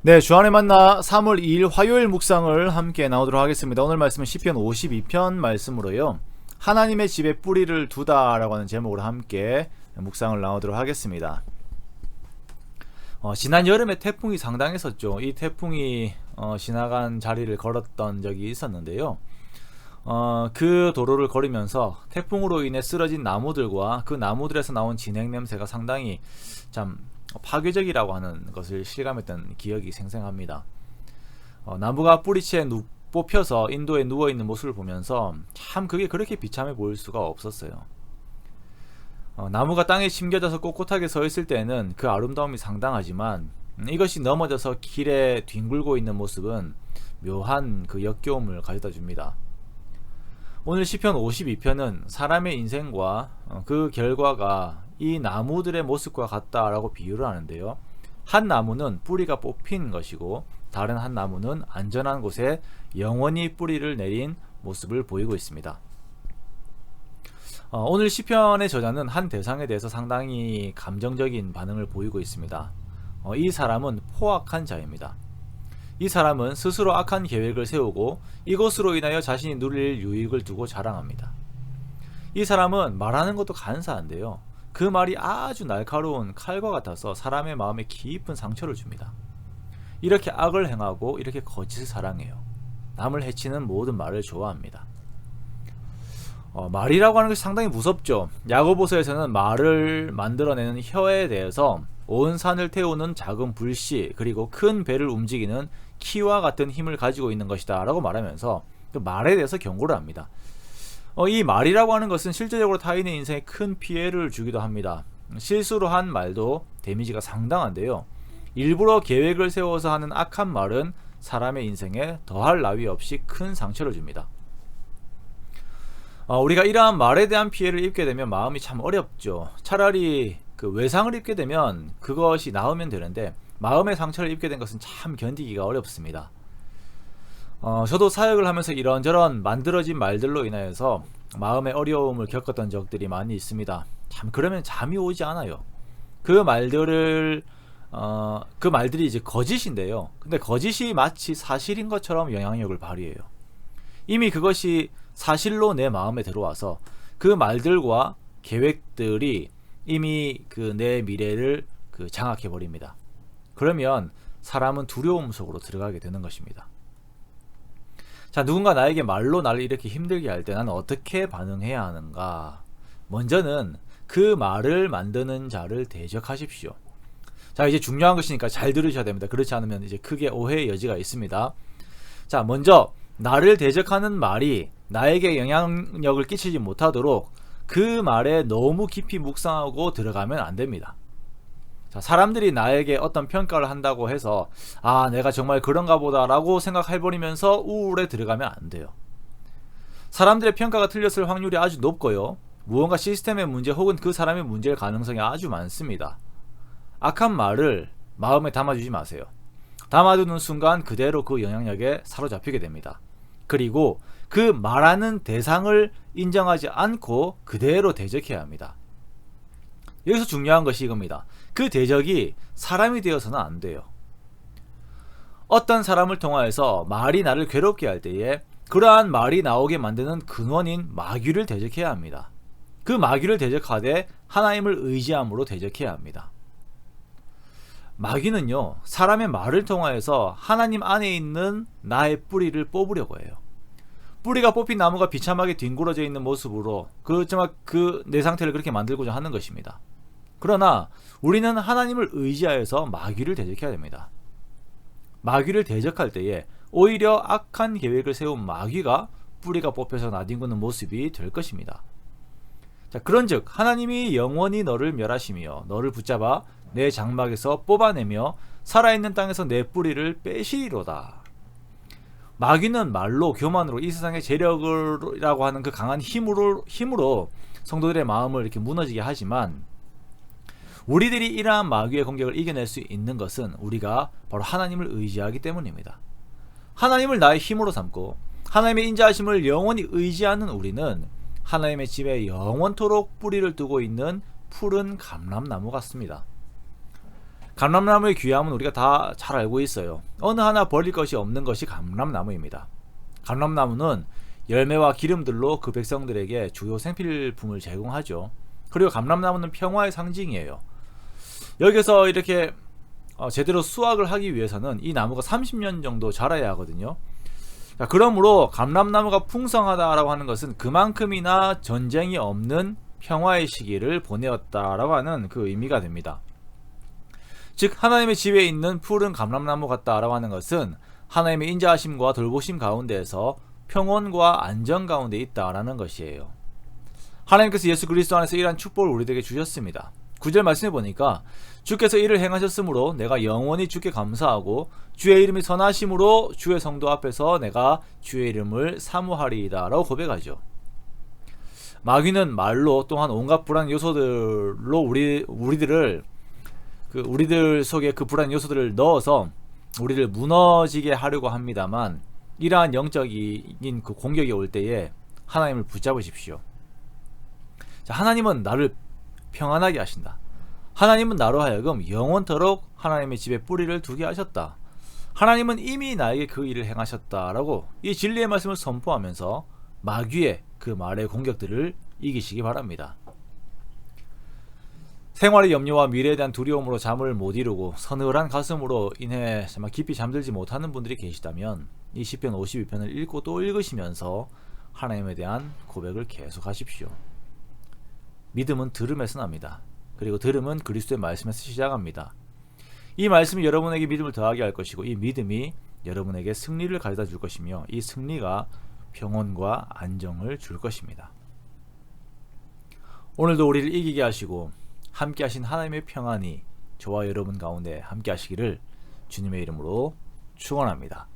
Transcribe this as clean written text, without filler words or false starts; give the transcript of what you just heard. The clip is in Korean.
네, 주안의 만나 3월 2일 화요일 묵상을 함께 나오도록 하겠습니다. 오늘 말씀은 시편 52편 말씀으로요. 하나님의 집에 뿌리를 두다라고 하는 제목으로 함께 묵상을 나오도록 하겠습니다. 지난 여름에 태풍이 상당했었죠. 이 태풍이 지나간 자리를 걸었던 적이 있었는데요. 그 도로를 걸으면서 태풍으로 인해 쓰러진 나무들과 그 나무들에서 나온 진액 냄새가 상당히 참 파괴적이라고 하는 것을 실감했던 기억이 생생합니다. 나무가 뿌리채 뽑혀서 인도에 누워있는 모습을 보면서 참 그게 그렇게 비참해 보일 수가 없었어요. 나무가 땅에 심겨져서 꼿꼿하게 서 있을 때는 그 아름다움이 상당하지만 이것이 넘어져서 길에 뒹굴고 있는 모습은 묘한 그 역겨움을 가져다 줍니다. 오늘 시편 52편은 사람의 인생과 그 결과가 이 나무들의 모습과 같다라고 비유를 하는데요. 한 나무는 뿌리가 뽑힌 것이고 다른 한 나무는 안전한 곳에 영원히 뿌리를 내린 모습을 보이고 있습니다. 오늘 시편의 저자는 한 대상에 대해서 상당히 감정적인 반응을 보이고 있습니다. 이 사람은 포악한 자입니다. 이 사람은 스스로 악한 계획을 세우고 이것으로 인하여 자신이 누릴 유익을 두고 자랑합니다. 이 사람은 말하는 것도 간사한데요. 그 말이 아주 날카로운 칼과 같아서 사람의 마음에 깊은 상처를 줍니다. 이렇게 악을 행하고 이렇게 거짓을 사랑해요. 남을 해치는 모든 말을 좋아합니다. 말이라고 하는 것이 상당히 무섭죠. 야고보서에서는 말을 만들어내는 혀에 대해서 온 산을 태우는 작은 불씨 그리고 큰 배를 움직이는 키와 같은 힘을 가지고 있는 것이다 라고 말하면서 그 말에 대해서 경고를 합니다. 이 말이라고 하는 것은 실제적으로 타인의 인생에 큰 피해를 주기도 합니다. 실수로 한 말도 데미지가 상당한데요. 일부러 계획을 세워서 하는 악한 말은 사람의 인생에 더할 나위 없이 큰 상처를 줍니다. 우리가 이러한 말에 대한 피해를 입게 되면 마음이 참 어렵죠. 차라리 그 외상을 입게 되면 그것이 나으면 되는데 마음의 상처를 입게 된 것은 참 견디기가 어렵습니다. 저도 사역을 하면서 이런저런 만들어진 말들로 인하여서 마음의 어려움을 겪었던 적들이 많이 있습니다. 참 그러면 잠이 오지 않아요. 그 말들이 이제 거짓인데요. 근데 거짓이 마치 사실인 것처럼 영향력을 발휘해요. 이미 그것이 사실로 내 마음에 들어와서 그 말들과 계획들이 이미 그 내 미래를 장악해 버립니다. 그러면 사람은 두려움 속으로 들어가게 되는 것입니다. 자, 누군가 나에게 말로 나를 이렇게 힘들게 할 때 나는 어떻게 반응해야 하는가? 먼저는 그 말을 만드는 자를 대적하십시오. 자, 이제 중요한 것이니까 잘 들으셔야 됩니다. 그렇지 않으면 이제 크게 오해의 여지가 있습니다. 자, 먼저 나를 대적하는 말이 나에게 영향력을 끼치지 못하도록 그 말에 너무 깊이 묵상하고 들어가면 안 됩니다. 자, 사람들이 나에게 어떤 평가를 한다고 해서 내가 정말 그런가 보다 라고 생각해버리면서 우울에 들어가면 안 돼요. 사람들의 평가가 틀렸을 확률이 아주 높고요. 무언가 시스템의 문제 혹은 그 사람의 문제일 가능성이 아주 많습니다. 악한 말을 마음에 담아주지 마세요. 담아두는 순간 그대로 그 영향력에 사로잡히게 됩니다. 그리고 그 말하는 대상을 인정하지 않고 그대로 대적해야 합니다. 여기서 중요한 것이 이겁니다. 그 대적이 사람이 되어서는 안 돼요. 어떤 사람을 통하여서 말이 나를 괴롭게 할 때에 그러한 말이 나오게 만드는 근원인 마귀를 대적해야 합니다. 그 마귀를 대적하되 하나님을 의지함으로 대적해야 합니다. 마귀는요, 사람의 말을 통하여서 하나님 안에 있는 나의 뿌리를 뽑으려고 해요. 뿌리가 뽑힌 나무가 비참하게 뒹굴어져 있는 모습으로 내 상태를 그렇게 만들고자 하는 것입니다. 그러나 우리는 하나님을 의지하여서 마귀를 대적해야 됩니다. 마귀를 대적할 때에 오히려 악한 계획을 세운 마귀가 뿌리가 뽑혀서 나뒹구는 모습이 될 것입니다. 자, 그런즉 하나님이 영원히 너를 멸하시며 너를 붙잡아 내 장막에서 뽑아내며 살아있는 땅에서 내 뿌리를 빼시리로다. 마귀는 말로 교만으로 이 세상의 재력이라고 하는 그 강한 힘으로 성도들의 마음을 이렇게 무너지게 하지만 우리들이 이러한 마귀의 공격을 이겨낼 수 있는 것은 우리가 바로 하나님을 의지하기 때문입니다. 하나님을 나의 힘으로 삼고 하나님의 인자하심을 영원히 의지하는 우리는 하나님의 집에 영원토록 뿌리를 두고 있는 푸른 감람나무 같습니다. 감람나무의 귀함은 우리가 다 잘 알고 있어요. 어느 하나 버릴 것이 없는 것이 감람나무입니다. 감람나무는 열매와 기름들로 그 백성들에게 주요 생필품을 제공하죠. 그리고 감람나무는 평화의 상징이에요. 여기서 이렇게 제대로 수확을 하기 위해서는 이 나무가 30년 정도 자라야 하거든요. 자, 그러므로 감람나무가 풍성하다라고 하는 것은 그만큼이나 전쟁이 없는 평화의 시기를 보내었다라고 하는 그 의미가 됩니다. 즉 하나님의 집에 있는 푸른 감람나무 같다라고 하는 것은 하나님의 인자하심과 돌보심 가운데에서 평온과 안정 가운데 있다라는 것이에요. 하나님께서 예수 그리스도 안에서 이러한 축복을 우리에게 주셨습니다. 9절 말씀해 보니까 주께서 이를 행하셨으므로 내가 영원히 주께 감사하고 주의 이름이 선하심으로 주의 성도 앞에서 내가 주의 이름을 사모하리이다 라고 고백하죠. 마귀는 말로 또한 온갖 불안 요소들로 우리들 속에 그 불안 요소들을 넣어서 우리를 무너지게 하려고 합니다만, 이러한 영적인 그 공격이 올 때에 하나님을 붙잡으십시오. 자, 하나님은 나를 평안하게 하신다. 하나님은 나로 하여금 영원토록 하나님의 집에 뿌리를 두게 하셨다. 하나님은 이미 나에게 그 일을 행하셨다라고 이 진리의 말씀을 선포하면서 마귀의 그 말의 공격들을 이기시기 바랍니다. 생활의 염려와 미래에 대한 두려움으로 잠을 못 이루고 서늘한 가슴으로 인해 정말 깊이 잠들지 못하는 분들이 계시다면 이 시편 52편을 읽고 또 읽으시면서 하나님에 대한 고백을 계속 하십시오. 믿음은 들음에서 납니다. 그리고 들음은 그리스도의 말씀에서 시작합니다. 이 말씀이 여러분에게 믿음을 더하게 할 것이고, 이 믿음이 여러분에게 승리를 가져다 줄 것이며, 이 승리가 평온과 안정을 줄 것입니다. 오늘도 우리를 이기게 하시고 함께 하신 하나님의 평안이 저와 여러분 가운데 함께 하시기를 주님의 이름으로 축원합니다.